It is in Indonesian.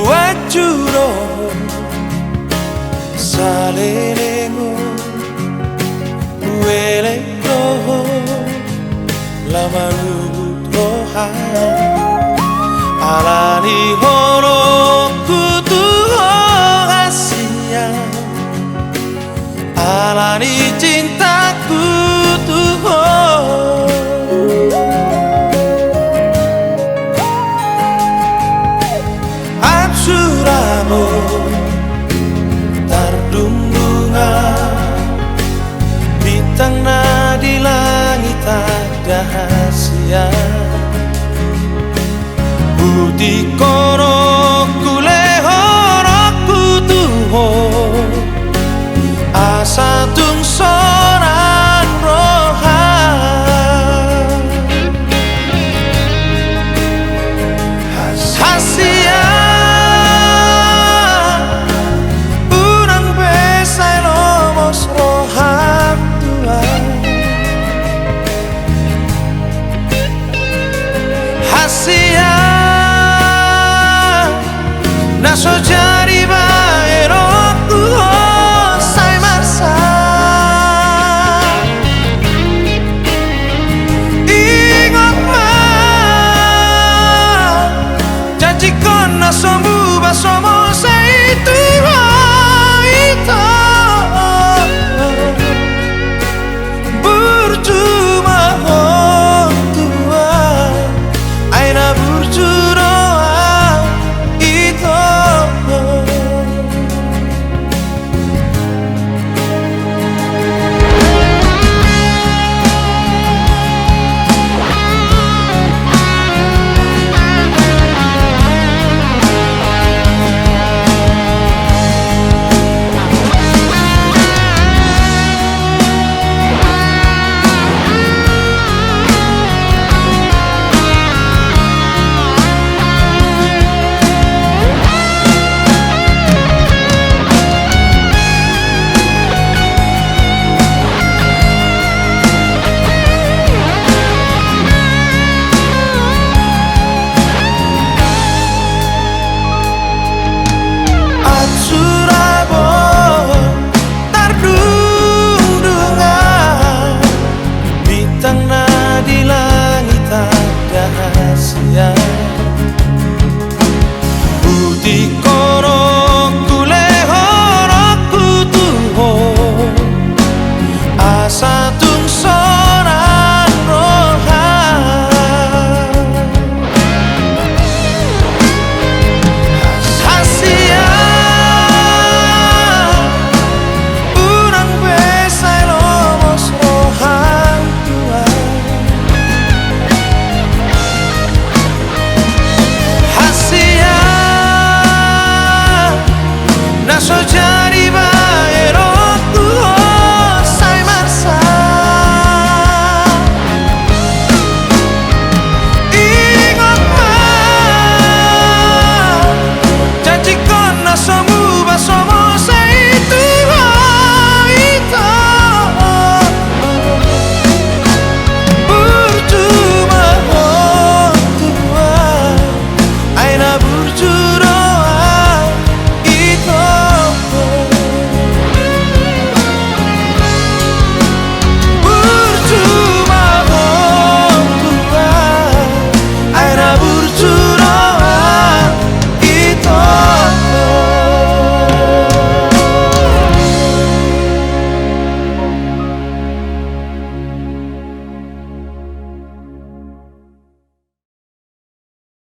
wajuro salengo welego lama lubutroha alani horo kutu asia alani cintaku tuh absuramu tardung bunga bintang di langit ada hasia budi koro kulehoro tuho asa tung soran roha hasia unang besai lomos rohan tua hasia naso jari baero sai marsa ingat ma janji kon naso mu basomo sai tu